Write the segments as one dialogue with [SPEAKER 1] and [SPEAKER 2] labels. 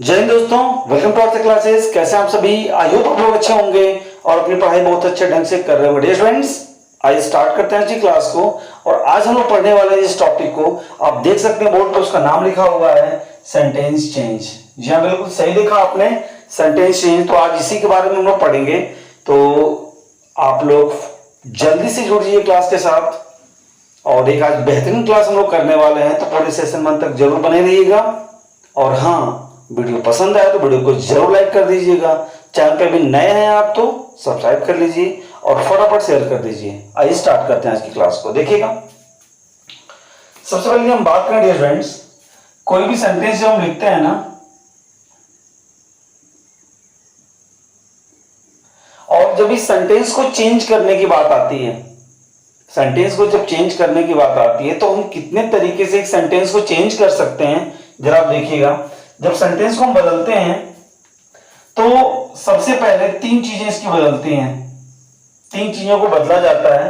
[SPEAKER 1] जय हिंद दोस्तों, welcome to our classes. कैसे हैं आप सभी? आई होप आप लोग अच्छे होंगे और अपनी पढ़ाई बहुत अच्छे ढंग से कर रहे होंगे। डियर फ्रेंड्स, आइए स्टार्ट करते हैं आज की क्लास को। और आज हम लोग पढ़ने वाले हैं इस टॉपिक को। आप देख सकते हैं बोर्ड पर उसका नाम लिखा हुआ है सेंटेंस चेंज। जी हाँ, बिल्कुल सही देखा आपने, सेंटेंस चेंज। तो आज इसी के बारे में हम लोग पढ़ेंगे। तो आप लोग जल्दी से जुड़ जाइए क्लास के साथ। और एक आज बेहतरीन क्लास हम लोग करने वाले हैं, तो पूरे सेशन मंथ तक जरूर बने रहिएगा। और हाँ, वीडियो पसंद आया तो वीडियो को जरूर लाइक कर दीजिएगा। चैनल पे भी नए हैं आप तो सब्सक्राइब कर लीजिए और फटाफट शेयर कर दीजिए। आइए स्टार्ट करते हैं आज की क्लास को। देखिएगा, सबसे पहले हम बात करें डियर फ्रेंड्स, कोई भी सेंटेंस जब हम लिखते हैं ना, और जब इस सेंटेंस को चेंज करने की बात आती है, सेंटेंस को जब चेंज करने की बात आती है तो हम कितने तरीके से एक सेंटेंस को चेंज कर सकते हैं जरा आप देखिएगा। जब सेंटेंस को हम बदलते हैं तो सबसे पहले तीन चीजें इसकी बदलती हैं, तीन चीजों को बदला जाता है।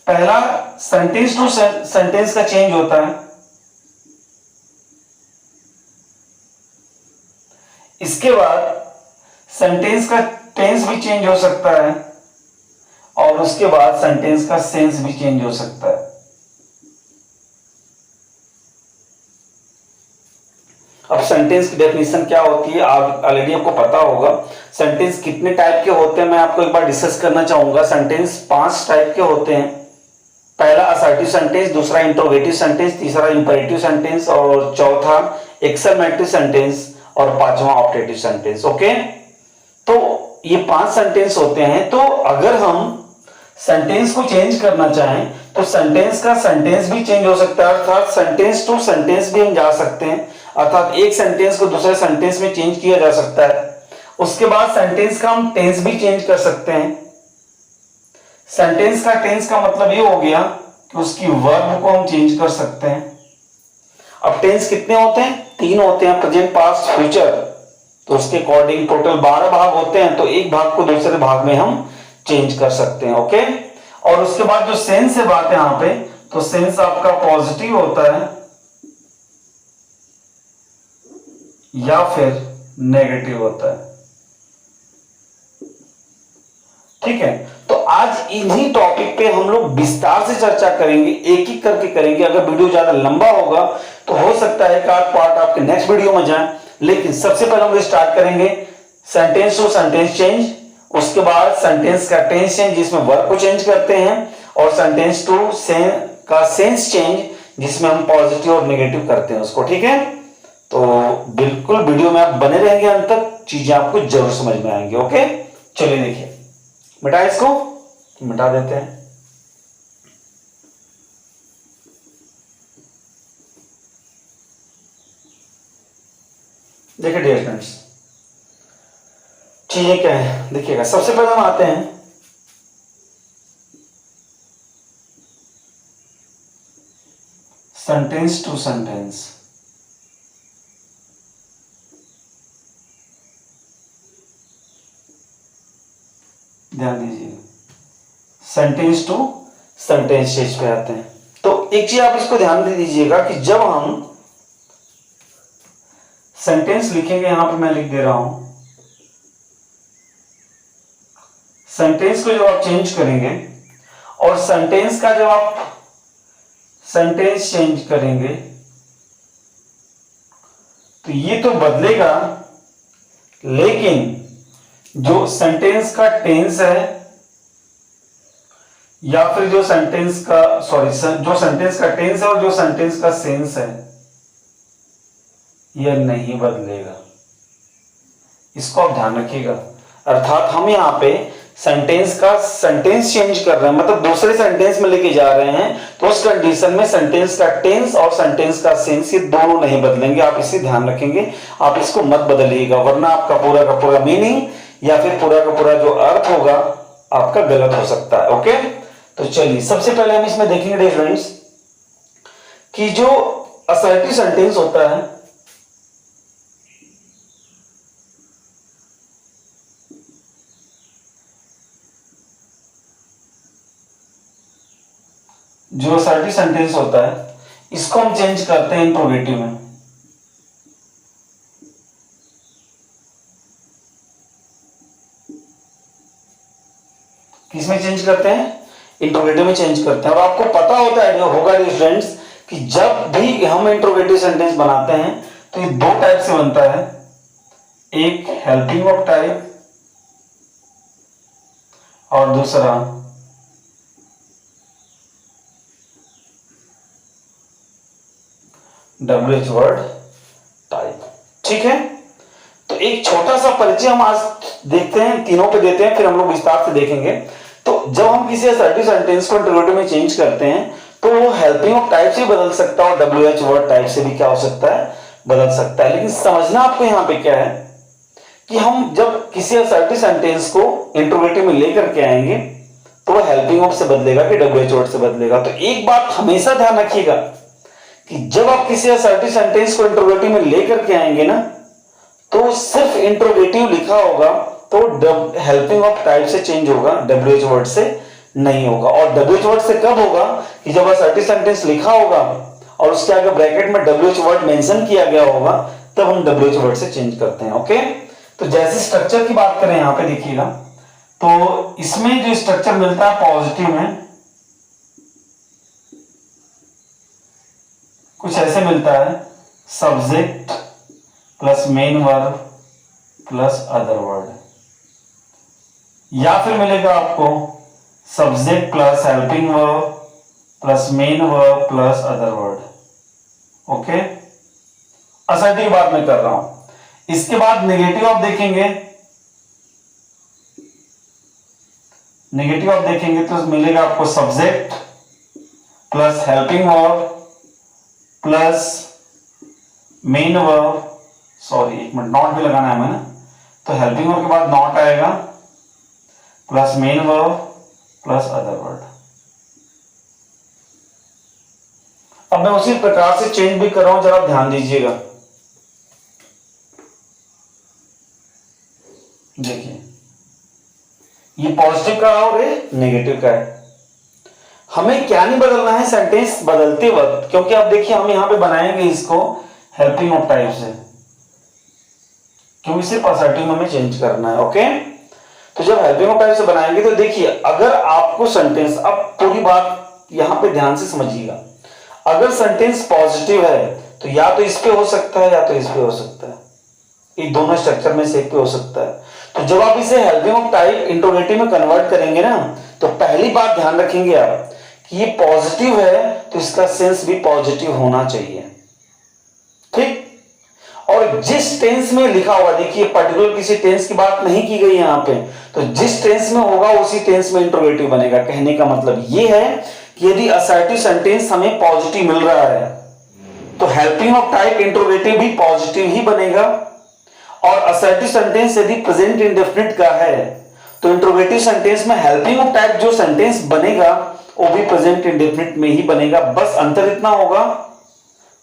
[SPEAKER 1] पहला, सेंटेंस टू सेंटेंस का चेंज होता है। इसके बाद सेंटेंस का टेंस भी चेंज हो सकता है और उसके बाद सेंटेंस का सेंस भी चेंज हो सकता है। अब सेंटेंस की डेफिनेशन क्या होती है आप ऑलरेडी आपको पता होगा। सेंटेंस कितने टाइप के होते हैं मैं आपको एक बार डिस्कस करना चाहूंगा। सेंटेंस 5 टाइप के होते हैं। पहला असर्टिव सेंटेंस, दूसरा इंट्रोगेटिव सेंटेंस, तीसरा इंपेरेटिव सेंटेंस और चौथा एक्सक्लेमेटरी सेंटेंस और पांचवा ऑब्जेक्टिव सेंटेंस। ओके, तो ये 5 सेंटेंस होते हैं। तो अगर हम सेंटेंस को चेंज करना चाहें तो सेंटेंस का सेंटेंस भी चेंज हो सकता है, अर्थात सेंटेंस टू सेंटेंस भी हम जा सकते हैं, अर्थात एक सेंटेंस को दूसरे सेंटेंस में चेंज किया जा सकता है। उसके बाद सेंटेंस का हम टेंस भी चेंज कर सकते हैं। सेंटेंस का टेंस का मतलब ये हो गया कि उसकी वर्ब को हम चेंज कर सकते हैं। अब टेंस कितने होते हैं? 3 होते हैं, प्रेजेंट, पास्ट, फ्यूचर। तो उसके अकॉर्डिंग टोटल 12 भाग होते हैं, तो एक भाग को दूसरे भाग में हम चेंज कर सकते हैं। ओके, और उसके बाद जो सेंस से बात है यहां पे, तो सेंस आपका पॉजिटिव होता है या फिर नेगेटिव होता है। ठीक है, तो आज इन्हीं टॉपिक पे हम लोग विस्तार से चर्चा करेंगे, एक एक करके करेंगे। अगर वीडियो ज्यादा लंबा होगा तो हो सकता है कि आप पार्ट आपके नेक्स्ट वीडियो में जाए, लेकिन सबसे पहले हम स्टार्ट करेंगे सेंटेंस टू सेंटेंस चेंज, उसके बाद सेंटेंस का टेंस चेंज जिसमें वर्ब को चेंज करते हैं, और सेंटेंस टू का सेंस चेंज जिसमें हम पॉजिटिव और नेगेटिव करते हैं उसको। ठीक है, तो बिल्कुल वीडियो में आप बने रहेंगे अंत तक, चीजें आपको जरूर समझ में आएंगी। ओके, चलिए देखिए, मिटा इसको, मिटा देते हैं। देखिए डियर फ्रेंड्स, चीजें क्या है देखिएगा। सबसे पहले हम आते हैं सेंटेंस टू सेंटेंस। ध्यान दीजिए, सेंटेंस टू सेंटेंस स्टेज पे आते हैं। तो एक चीज आप इसको ध्यान दे दीजिएगा कि जब हम सेंटेंस लिखेंगे, यहां पे मैं लिख दे रहा हूं, सेंटेंस को जब आप चेंज करेंगे और सेंटेंस का जब आप सेंटेंस चेंज करेंगे तो ये तो बदलेगा, लेकिन जो सेंटेंस का टेंस है या फिर जो सेंटेंस का जो सेंटेंस का टेंस है और जो सेंटेंस का सेंस है, यह नहीं बदलेगा। इसको आप ध्यान रखिएगा। अर्थात हम यहां पे सेंटेंस का सेंटेंस चेंज कर रहे हैं, मतलब दूसरे सेंटेंस में लेके जा रहे हैं, तो उस कंडीशन में सेंटेंस का टेंस और सेंटेंस का सेंस ये दोनों नहीं बदलेंगे। आप इसे ध्यान रखेंगे, आप इसको मत बदलिएगा, वरना आपका पूरा का पूरा मीनिंग या फिर पूरा का पूरा जो अर्थ होगा आपका गलत हो सकता है। ओके, तो चलिए सबसे पहले हम इसमें देखेंगे डियर फ्रेंड्स कि जो असर्टिव सेंटेंस होता है, जो असर्टिव सेंटेंस होता है इसको हम चेंज करते हैं इंट्रोगेटिव में। किसमें चेंज करते हैं, इंट्रोगेटिव में चेंज करते हैं। और आपको पता होता है होगा स्टूडेंट्स कि जब भी हम इंट्रोगेटिव सेंटेंस बनाते हैं तो ये दो टाइप से बनता है, एक हेल्पिंग ऑफ टाइप और दूसरा WH वर्ड टाइप। ठीक है, तो एक छोटा सा परिचय हम आज देखते हैं, तीनों पे देते हैं, फिर हम लोग विस्तार से देखेंगे। तो जब हम किसी असर्टिव सेंटेंस को इंट्रोगेटिव में चेंज करते हैं तो वो हेल्पिंग ऑफ टाइप से बदल सकता है और WH वर्ड टाइप से भी क्या हो सकता है, बदल सकता है। लेकिन समझना आपको यहां पे क्या है कि हम जब किसी असर्टिव सेंटेंस को इंट्रोगेटिव में लेकर के आएंगे तो वो हेल्पिंग ऑफ से बदलेगा कि WH वर्ड से बदलेगा। तो एक बात हमेशा ध्यान रखिएगा कि जब आप किसी असर्टिव सेंटेंस को इंट्रोगेटिव में लेकर के आएंगे ना तो सिर्फ इंट्रोगेटिव लिखा होगा तो हेल्पिंग ऑफ टाइप से चेंज होगा, WH वर्ड से नहीं होगा। और WH वर्ड से कब होगा कि जब असर्टिव सेंटेंस लिखा होगा और उसके आगे ब्रैकेट में WH वर्ड मेंशन किया गया होगा, तब हम WH वर्ड से चेंज करते हैं। ओके, तो जैसे स्ट्रक्चर की बात करें यहां पे देखिएगा, तो इसमें जो स्ट्रक्चर मिलता है पॉजिटिव में कुछ ऐसे मिलता है, subject plus main verb plus other word, या फिर मिलेगा आपको subject plus helping verb plus main verb plus other word. Okay, assertive बात मैं कर रहा हूं। इसके बाद नेगेटिव आप देखेंगे, नेगेटिव आप देखेंगे तो मिलेगा आपको subject plus helping verb plus main verb, sorry एक मिनट, नॉट भी लगाना है मैंने, तो हेल्पिंग वर्ब के बाद नॉट आएगा plus main verb plus other word. अब मैं उसी प्रकार से चेंज भी कर रहा हूं, जरा ध्यान दीजिएगा। देखिए ये पॉजिटिव का और ये नेगेटिव का है। हमें क्या नहीं बदलना है सेंटेंस बदलते वक्त, क्योंकि अब देखिए हम यहां पे बनाएंगे इसको हेल्पिंग ऑफ टाइप से, क्योंकि सिर्फ असर्टिव में हमें चेंज करना है। ओके, तो जब हेल्पिंग ऑफ टाइप से बनाएंगे तो देखिए अगर आपको सेंटेंस, अब पूरी बात यहां पे ध्यान से समझिएगा, अगर सेंटेंस पॉजिटिव है तो या तो इस पे हो सकता है या तो इस पे हो सकता है, ये दोनों स्ट्रक्चर में से एक पे हो सकता है। तो जब आप इसे हेल्पिंग ऑफ टाइप इंट्रोगेटिव में कन्वर्ट करेंगे ना, तो पहली बात ध्यान रखेंगे आप कि ये पॉजिटिव है तो इसका सेंस भी पॉजिटिव होना चाहिए। ठीक, और जिस टेंस में लिखा हुआ, देखिए पर्टिकुलर किसी टेंस की बात नहीं की गई यहां पे, तो जिस टेंस में होगा उसी टेंस में इंट्रोगेटिव बनेगा। कहने का मतलब यह है कि यदि असर्टिव सेंटेंस हमें पॉजिटिव मिल रहा है तो हेल्पिंग ऑफ टाइप इंट्रोगेटिव भी पॉजिटिव ही बनेगा, और असर्टिव सेंटेंस यदि प्रेजेंट इंडेफिनिट का है तो इंट्रोगेटिव सेंटेंस में हेल्पिंग ऑफ टाइप जो सेंटेंस बनेगा वो भी प्रेजेंट इंडेफिनिट में ही बनेगा। बस अंतर इतना होगा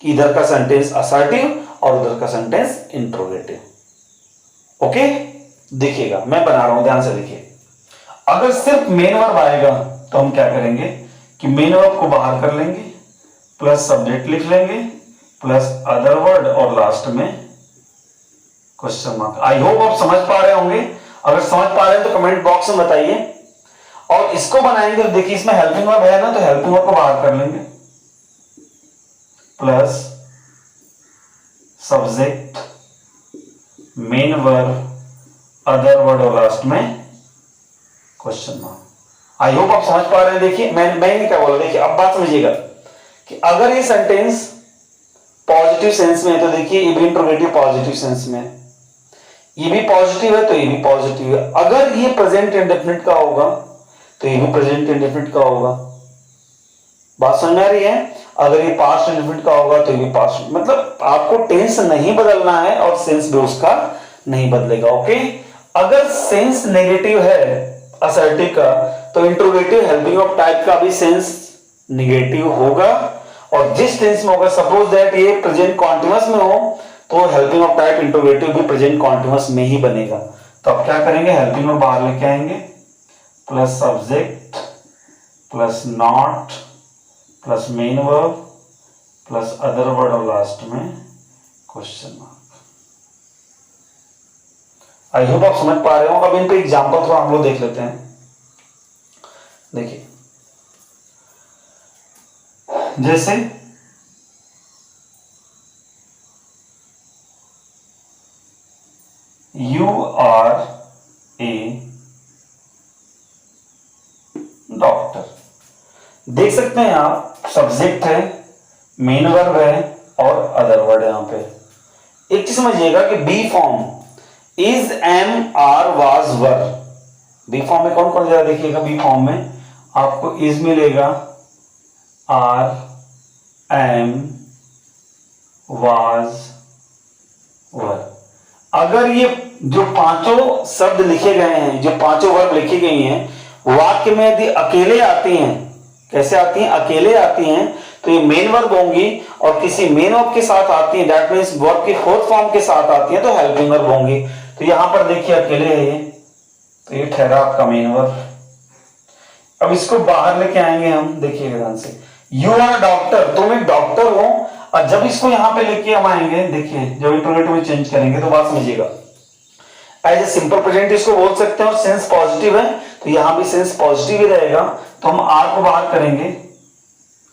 [SPEAKER 1] कि इधर का सेंटेंस असर्टिव और उधर का सेंटेंस इंट्रोगेटिव। ओके, देखिएगा मैं बना रहा हूं, ध्यान से देखिए। अगर सिर्फ मेन वर्ब आएगा तो हम क्या करेंगे कि मेन वर्ब को बाहर कर लेंगे, प्लस सब्जेक्ट लिख लेंगे, प्लस अदर वर्ड और लास्ट में क्वेश्चन मार्क। आई होप आप समझ पा रहे होंगे, अगर समझ पा रहे हैं तो कमेंट बॉक्स में बताइए। और इसको बनाएंगे तो देखिए इसमें हेल्पिंग वर्ब है ना, तो हेल्पिंग वर्ब को बाहर कर लेंगे, plus subject main verb other word और लास्ट में क्वेश्चन मार्क। आई होप आप समझ पा रहे हैं। देखिए मैंने क्या बोला, देखिए अब बात समझिएगा कि अगर ये सेंटेंस पॉजिटिव सेंस में है तो देखिए ये भी इंट्रोगेटिव पॉजिटिव सेंस में है, ये भी पॉजिटिव है तो ये भी पॉजिटिव है। अगर ये प्रेजेंट इंडेफिनिट का होगा तो ये भी प्रेजेंट इंडेफिनिट का होगा। बात समझ में आ रही है? अगर ये पास्ट इंडेफिनिट का होगा तो ये भी पास्ट, मतलब आपको टेंस नहीं बदलना है और सेंस भी उसका नहीं बदलेगा। ओके, अगर सेंस नेगेटिव है असर्टिव का तो इंट्रोगेटिव हेल्पिंग ऑफ टाइप का भी सेंस नेगेटिव होगा, और जिस टेंस में होगा, सपोज दैट ये प्रेजेंट कॉन्टिन्यूअस में हो तो हेल्पिंग ऑफ टाइप इंट्रोगेटिव भी प्रेजेंट कॉन्टिन्यूअस में ही बनेगा। तो अब क्या करेंगे, हेल्पिंग में बाहर लेके आएंगे, plus subject plus not plus main verb plus other word और लास्ट में क्वेश्चन मार्क। आई होप आप समझ पा रहे हो। अब इन पे एग्जांपल थोड़ा हम लोग देख लेते हैं। देखिए जैसे यू आर ए डॉक्टर, देख सकते हैं आप, सब्जेक्ट है, मेन वर्ब है और अदर वर्ड है। यहां पे एक चीज समझिएगा कि be form is am are was were, be form में कौन कौन जाएगा देखिएगा। बी फॉर्म में आपको इज मिलेगा, आर एम वाज वर। अगर ये जो पांचों शब्द लिखे गए हैं, जो पांचों वर्ब लिखी गई हैं, वाक्य में यदि अकेले आती हैं, कैसे आती हैं, अकेले आती हैं, तो ये मेन वर्ब होंगी, और किसी मेन वर्ब के साथ आती हैं, दैट मींस वर्ब की फोर्थ फॉर्म के साथ आती हैं, तो हेल्पिंग वर्ब होंगी। तो यहां पर देखिए अकेले है ये, तो ये ठहरा आपका मेन वर्ब। अब इसको बाहर लेके आएंगे हम, देखिए ध्यान से, यू आर डॉक्टर, तुम एक डॉक्टर हो, और जब इसको यहां पे लेके हम आएंगे, देखिए जब इंटरोगेटिव में चेंज करेंगे तो बात समझिएगा, एज ए सिंपल प्रेजेंट इसको बोल सकते हैं, और सेंस पॉजिटिव है तो यहां भी सेंस पॉजिटिव ही रहेगा। तो हम आर को बाहर करेंगे,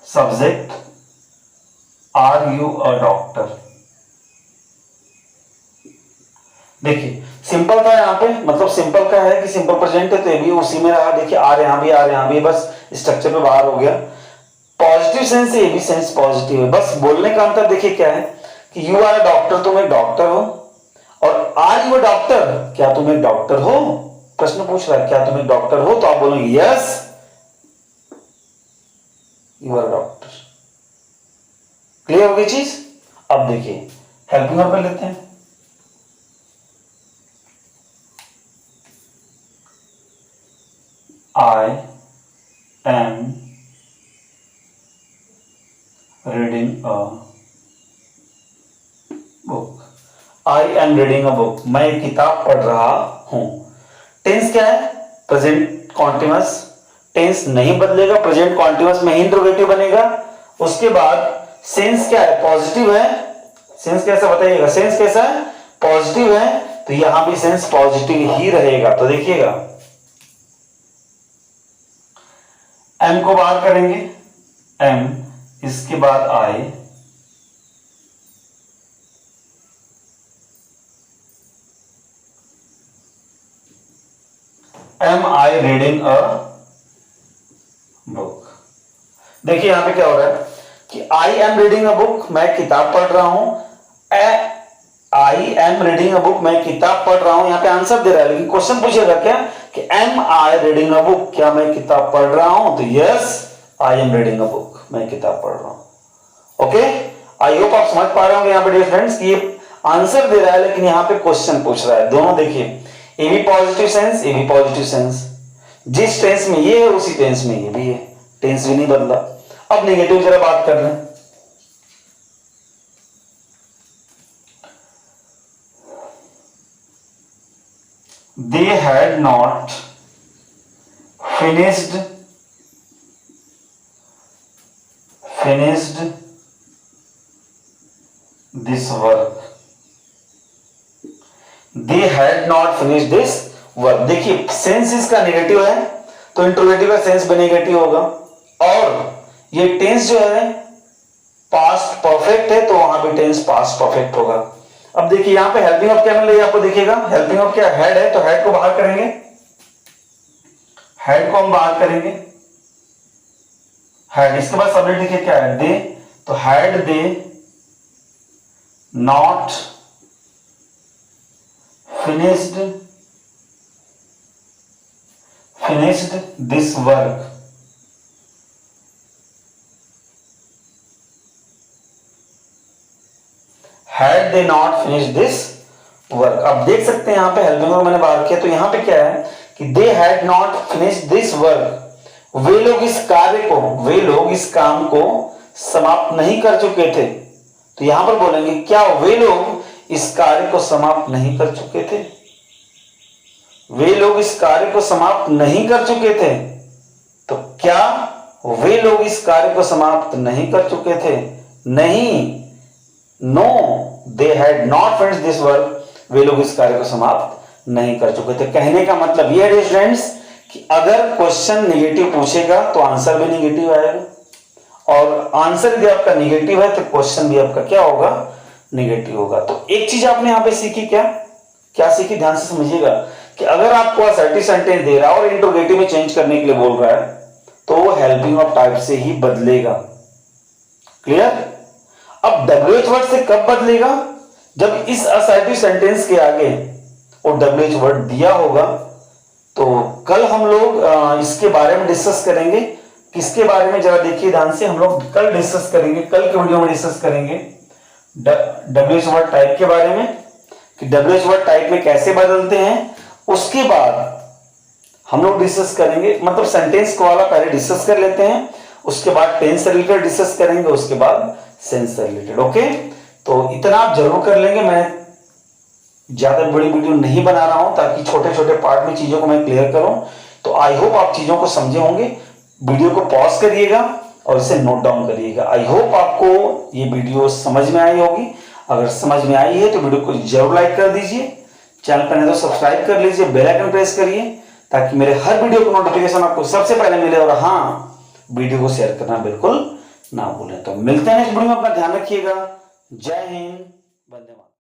[SPEAKER 1] subject are you a doctor. देखिए सिंपल था यहां पे, मतलब सिंपल का है कि सिंपल प्रेजेंट है तो ये भी उसी में रहा। देखिए आर यहां भी, आर यहां भी, बस स्ट्रक्चर पे बाहर हो गया। पॉजिटिव सेंस है, ये भी सेंस पॉजिटिव है, बस बोलने का अंतर देखिए क्या है कि यू आर अ डॉक्टर, तुम एक डॉक्टर हो, और आर यू अ डॉक्टर, क्या तुम एक डॉक्टर हो, प्रश्न पूछ रहा है क्या तुम एक डॉक्टर हो, तो आप बोलोगे yes you are a doctor. Clear हो गई चीज। अब देखिए हेल्पिंग वर्ब पे लेते हैं, आई am reading a book, I am reading a book, मैं एक किताब पढ़ रहा हूं। टेंस क्या है, प्रेजेंट कॉन्टिन्यूअस, टेंस नहीं बदलेगा, प्रेजेंट कॉन्टिन्यूअस में ही इंट्रोगेटिव बनेगा। उसके बाद सेंस क्या है, पॉजिटिव है, सेंस कैसा बताइएगा, सेंस कैसा है, पॉजिटिव है, तो यहां भी सेंस पॉजिटिव ही रहेगा। तो देखिएगा एम को बाहर करेंगे, एम, इसके बाद I, am I reading a book. देखिए यहां पे क्या हो रहा है कि I am reading a book, मैं किताब पढ़ रहा हूं, I am reading a book, मैं किताब पढ़ रहा हूं, यहां पे आंसर दे रहा है, लेकिन क्वेश्चन पूछेगा क्या कि am I reading a book, क्या मैं किताब पढ़ रहा हूं, तो yes I am reading a book, मैं किताब पढ़ रहा हूं। ओके, आई होप आप समझ पा रहे होंगे यहां पे डियर फ्रेंड्स कि ये आंसर दे रहा है लेकिन यहां पे क्वेश्चन पूछ रहा है। दोनों देखिए, ए भी पॉजिटिव सेंस, ए भी पॉजिटिव सेंस, जिस टेंस में ये है उसी टेंस में ये भी है, टेंस भी नहीं बदला। अब नेगेटिव जरा बात कर लें, they had not finished this work, they had not finished this work। देखिए सेंस इसका नेगेटिव है तो इंट्रोगेटिव का सेंस भी नेगेटिव होगा, और ये टेंस जो है पास्ट परफेक्ट है तो वहां भी टेंस पास्ट परफेक्ट होगा। अब देखिए यहां पे हेल्पिंग ऑफ क्या मिल रही है आपको, देखिएगा हेल्पिंग ऑफ क्या, हेड है तो हेड को बाहर करेंगे, हेड को हम बाहर करेंगे, हेड, इसके बाद सब्जेक्ट देखिए क्या है, दे, तो head they not finished this work, had they not finished this work। अब देख सकते हैं यहां पे हेल्पिंग वर्ब मैंने बाहर किया, तो यहां पे क्या है कि they had not finished this work, वे लोग इस कार्य को, वे लोग इस काम को समाप्त नहीं कर चुके थे। तो यहां पर बोलेंगे क्या वे लोग इस कार्य को समाप्त नहीं कर चुके थे, वे लोग इस कार्य को समाप्त नहीं कर चुके थे, तो क्या वे लोग इस कार्य को समाप्त नहीं कर चुके थे, नहीं, no they had not finished this work, वे लोग इस कार्य को समाप्त नहीं कर चुके थे। कहने का मतलब यह है स्टूडेंट्स कि अगर क्वेश्चन नेगेटिव पूछेगा तो आंसर भी नेगेटिव आएगा, और आंसर यदि आपका नेगेटिव है तो क्वेश्चन भी आपका क्या होगा, नेगेटिव होगा। तो एक चीज आपने यहां पे सीखी, क्या क्या सीखी, ध्यान से समझिएगा, कि अगर आपको असर्टिव सेंटेंस दे रहा है और इंट्रोगेटिव में चेंज करने के लिए बोल रहा है तो वो हेल्पिंग ऑफ टाइप से ही बदलेगा। क्लियर? अब WH वर्ड से कब बदलेगा, जब इस असर्टिव सेंटेंस के आगे वो WH वर्ड दिया होगा। तो कल हम लोग इसके बारे में डिस्कस करेंगे। किसके बारे में, जरा देखिए ध्यान से, हम लोग कल डिस्कस करेंगे, कल के वीडियो में डिस्कस करेंगे WH वर्ड टाइप के बारे में, कि WH वर्ड टाइप में कैसे बदलते हैं। उसके बाद हम लोग डिस्कस करेंगे, मतलब सेंटेंस को वाला पहले डिस्कस कर लेते हैं, उसके बाद टेंस से रिलेटेड डिस्कस करेंगे, उसके बाद सेंस से रिलेटेड। ओके, तो इतना आप जरूर कर लेंगे। मैं ज्यादा बड़ी वीडियो नहीं बना रहा हूं ताकि छोटे छोटे पार्ट में चीजों को मैं क्लियर करूं। तो आई होप आप चीजों को समझे होंगे। वीडियो को पॉज करिएगा और इसे नोट डाउन करिएगा। आई होप आपको ये वीडियो समझ में आई होगी। अगर समझ में आई है तो वीडियो को जरूर लाइक कर दीजिए, चैनल पर नहीं तो सब्सक्राइब कर लीजिए, बेल आइकन प्रेस करिए ताकि मेरे हर वीडियो को नोटिफिकेशन आपको सबसे पहले मिले। और हाँ, वीडियो को शेयर करना बिल्कुल ना भूलें। तो मिलते हैं नेक्स्ट वीडियो में, अपना ध्यान रखिएगा। जय हिंद, वंदे मातरम।